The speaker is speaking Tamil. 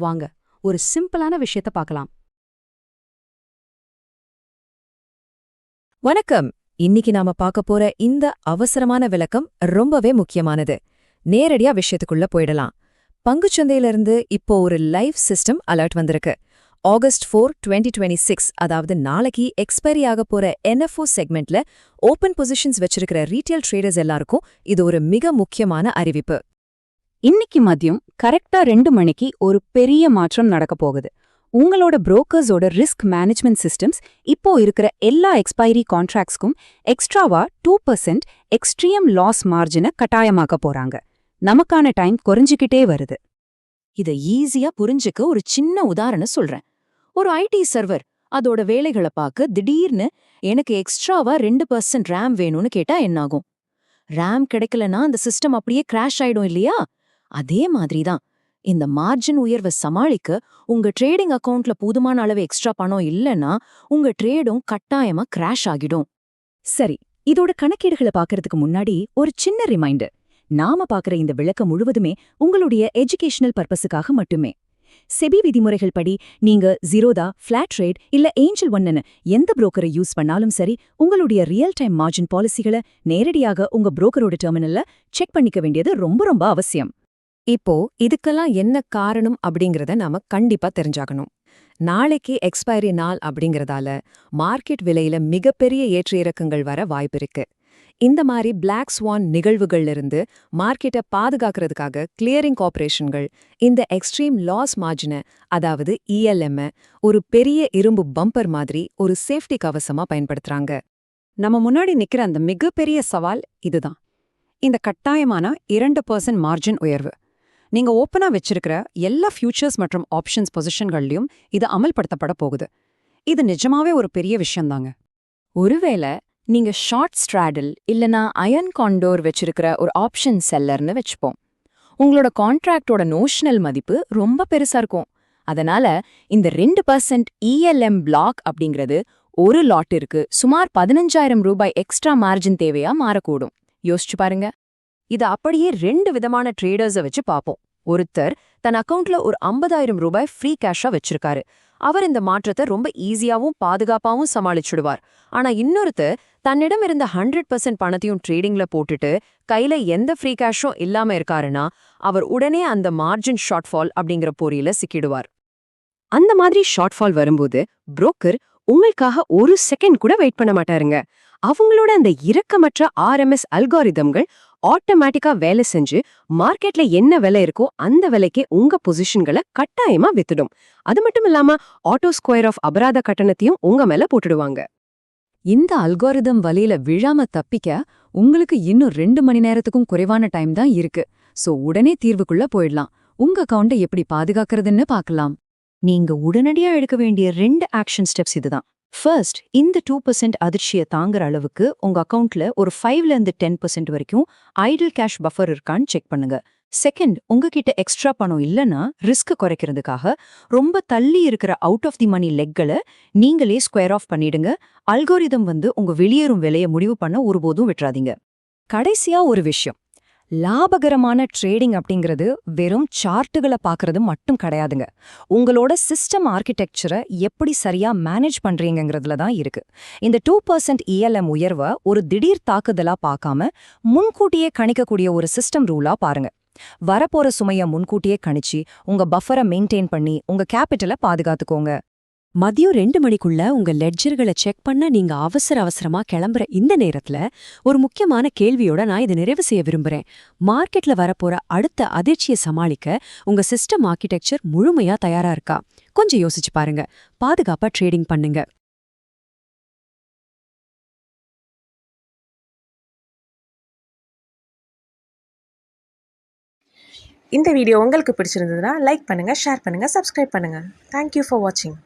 வாங்க ஒரு சிம்பிளான விஷயத்த பார்க்கலாம். வணக்கம். இன்னைக்கு நாம பார்க்க போற இந்த அவசரமான விளக்கம் ரொம்பவே முக்கியமானது. நேரடியா விஷயத்துக்குள்ள போயிடலாம். பங்குச்சந்தையிலிருந்து இப்போ ஒரு லைவ் சிஸ்டம் அலர்ட் வந்திருக்கு. ஆகஸ்ட் 4, 2026, அதாவது நாளைக்கு எக்ஸ்பைரி ஆக போற NFO செக்மெண்ட்ல ஓபன் பொசிஷன்ஸ் வச்சிருக்கிற ரீட்டைல் ட்ரேடர்ஸ் எல்லாருக்கும் இது ஒரு மிக முக்கியமான அறிவிப்பு. இன்னைக்கு மதியம் கரெக்டா 2 மணிக்கு ஒரு பெரிய மாற்றம் நடக்க போகுது. உங்களோட புரோக்கர்ஸோட ரிஸ்க் மேனேஜ்மெண்ட் சிஸ்டம்ஸ் இப்போ இருக்கிற எல்லா எக்ஸ்பைரி கான்ட்ராக்ட்ஸ்க்கும் எக்ஸ்ட்ராவா 2% எக்ஸ்ட்ரீம் லாஸ் மார்ஜினை கட்டாயமாக்க போறாங்க. நமக்கான டைம் குறைஞ்சிக்கிட்டே வருது. இதை ஈஸியா புரிஞ்சுக்க ஒரு சின்ன உதாரணம் சொல்றேன். ஒரு ஐடி சர்வர் அதோட வேலைகளை பார்க்க திடீர்னு எனக்கு எக்ஸ்ட்ராவா 2% ரேம் வேணும்னு கேட்டா என்னாகும்? ரேம் கிடைக்கலனா அந்த சிஸ்டம் அப்படியே கிராஷ் ஆயிடும் இல்லையா? அதே மாதிரி தான் இந்த மார்ஜின் உயர்வை சமாளிக்க உங்க ட்ரேடிங் அக்கவுண்ட்ல போதுமான அளவு எக்ஸ்ட்ரா பணம் இல்லைன்னா உங்க ட்ரேடும் கட்டாயமா கிராஷ் ஆகிடும். சரி, இதோட கணக்கீடுகளை பார்க்கறதுக்கு முன்னாடி ஒரு சின்ன ரிமைண்டர். நாம பார்க்குற இந்த விளக்கம் முழுவதுமே உங்களுடைய எஜுகேஷனல் பர்பஸுக்காக மட்டுமே. செபி விதிமுறைகள் படி நீங்க ஜீரோதா, ஃபிளாட் ரேட் இல்ல ஏஞ்சல் ஒன்னு எந்த புரோக்கரை யூஸ் பண்ணாலும் சரி, உங்களுடைய ரியல் டைம் மார்ஜின் பாலிசிகளை நேரடியாக உங்க புரோக்கரோட டெர்மினல்ல செக் பண்ணிக்க வேண்டியது ரொம்ப ரொம்ப அவசியம். இப்போ இதுக்கெல்லாம் என்ன காரணம் அப்படிங்கறத நாம கண்டிப்பா தெரிஞ்சாகணும். நாளைக்கு எக்ஸ்பைரி நாள் அப்படிங்கறதால மார்க்கெட் விலையில மிகப்பெரிய ஏற்ற இறக்கங்கள் வர வாய்ப்பிருக்கு. இந்த மாதிரி பிளாக் ஸ்வான் நிகழ்வுகள்ல இருந்து மார்க்கெட்டை பாதுகாக்கிறதுக்காக கிளியரிங் கார்ப்பரேஷன்கள் இந்த எக்ஸ்ட்ரீம் லாஸ் மார்ஜினை, அதாவது ELM, ஒரு பெரிய இரும்பு பம்பர் மாதிரி ஒரு சேஃப்டி கவசமா பயன்படுத்துறாங்க. நம்ம முன்னாடி நிக்கிற அந்த மிகப்பெரிய சவால் இதுதான். இந்த கட்டாயமான 2% மார்ஜின் உயர்வு. நீங்க ஓப்பனா வச்சிருக்கிற எல்லா ஃபியூச்சர்ஸ் மற்றும் ஆப்ஷன்ஸ் பொசிஷன்கள்லயும் இது அமல்படுத்தப்பட போகுது. இது நிஜமாவே ஒரு பெரிய விஷயம்தாங்க. ஒருவேளை நீங்க ஷார்ட் ஸ்ட்ராடல் இல்லனா அயன் காண்டோர் வச்சிருக்கிற ஒரு ஆப்ஷன் செல்லர்னு வச்சுப்போம். உங்களோட கான்ட்ராக்டோட நோஷனல் மதிப்பு ரொம்ப பெருசா இருக்கும். அதனால இந்த 2% ELM பிளாக் அப்படிங்கிறது ஒரு லாட்டிற்கு சுமார் 15,000 ரூபாய் எக்ஸ்ட்ரா மார்ஜின் தேவையா மாறக்கூடும். யோசிச்சு பாருங்க. இது அப்படியே 2 விதமான ட்ரேடர்ஸை வச்சு பார்ப்போம். ஒருத்தர் தன் அக்கவுண்ட்ல ஒரு 50,000 ரூபாய் ஃப்ரீ கேஷா வச்சிருக்காரு. அவர் இந்த மாற்றத்தை ரொம்ப ஈஸியாவும் பாதுகாப்பாவும் சமாளிச்சுடுவார். ஆனா இன்னொருத்தர் தன்னிடம் இருந்த 100% பணத்தையும் ட்ரேடிங்ல போட்டுட்டு கையில எந்த ஃப்ரீ கேஷும் இல்லாம இருக்காருன்னா அவர் உடனே அந்த மார்ஜின் ஷார்ட்ஃபால் அப்படிங்கிற பொறியில சிக்கிடுவார். அந்த மாதிரி ஷார்ட்ஃபால் வரும்போது புரோக்கர் உங்களுக்காக ஒரு செகண்ட் கூட வெயிட் பண்ண மாட்டாருங்க. அவங்களோட அந்த இரக்கமற்ற RMS அல்காரிதம்கள் ஆட்டோமேட்டிக்கா வேலை செஞ்சு மார்க்கெட்ல என்ன விலை இருக்கோ அந்த விலைக்கே உங்க பொசிஷன்களை கட்டாயமா வித்துடும். அது மட்டும் இல்லாம ஆட்டோ ஸ்கொயர் ஆஃப் அபராத கட்டணத்தையும் உங்க மேல போட்டுடுவாங்க. இந்த அல்காரிதம் வலையில விழாம தப்பிக்க உங்களுக்கு இன்னும் 2 மணி நேரத்துக்கும் குறைவான டைம் தான் இருக்கு. சோ உடனே தீர்வுக்குள்ள போயிடலாம். உங்க அக்கவுண்டை எப்படி பாதுகாக்கிறதுன்னு பார்க்கலாம். நீங்க உடனடியா எடுக்க வேண்டிய 2 ஆக்ஷன் ஸ்டெப்ஸ் இதுதான். ஃபர்ஸ்ட், இந்த 2% அதிர்ச்சியை தாங்குற அளவுக்கு உங்க அக்கவுண்ட்ல ஒரு 5ல இருந்து 10% வரைக்கும் ஐடில் கேஷ் பஃபர் இருக்கான்னு செக் பண்ணுங்க. செகண்ட், உங்ககிட்ட எக்ஸ்ட்ரா பணம் இல்லைன்னா ரிஸ்க் குறைக்கிறதுக்காக ரொம்ப தள்ளி இருக்கிற அவுட் ஆஃப் தி மணி லெக்களை நீங்களே ஸ்கொயர் ஆஃப் பண்ணிடுங்க. அல்கோரிதம் உங்க வெளியேறும் விலையை முடிவு பண்ண ஒருபோதும் விட்டுறாதீங்க. கடைசியா ஒரு விஷயம், லாபகரமான ட்ரேடிங் அப்படிங்கிறது வெறும் சார்ட்டுகளை பார்க்கறது மட்டும் கிடையாதுங்க. உங்களோட சிஸ்டம் ஆர்கிடெக்சரை எப்படி சரியா மேனேஜ் பண்றீங்கிறதுல தான் இருக்கு. இந்த 2% ELM உயர்வை ஒரு திடீர் தாக்குதலா பார்க்காம முன்கூட்டியே கணிக்கக்கூடிய ஒரு சிஸ்டம் ரூலா பாருங்க. வரப்போற சுமையை முன்கூட்டியே கணிச்சு உங்க பஃபரை மெயின்டைன் பண்ணி உங்க கேபிட்டலை பாதுகாத்துக்கோங்க. மதியம் 2 மணிக்குள்ள உங்க லெட்ஜர்களை செக் பண்ண நீங்க அவசரமா கிளம்புற இந்த நேரத்துல ஒரு முக்கியமான கேள்வியோட நான் இதை நிறைவு செய்ய விரும்புறேன். மார்க்கெட்ல வரப்போற அடுத்த அதிர்ச்சியை சமாளிக்க உங்க சிஸ்டம் ஆர்கிடெக்சர் முழுமையா தயாரா இருக்கா? கொஞ்சம் யோசிச்சு பாருங்க. பாதுகாப்பா ட்ரேடிங் பண்ணுங்க. இந்த வீடியோ உங்களுக்கு பிடிச்சிருந்ததுன்னா லைக் பண்ணுங்கள், ஷேர் பண்ணுங்கள், சப்ஸ்கிரைப் பண்ணுங்கள். தேங்க்யூ ஃபார் வாட்சிங்.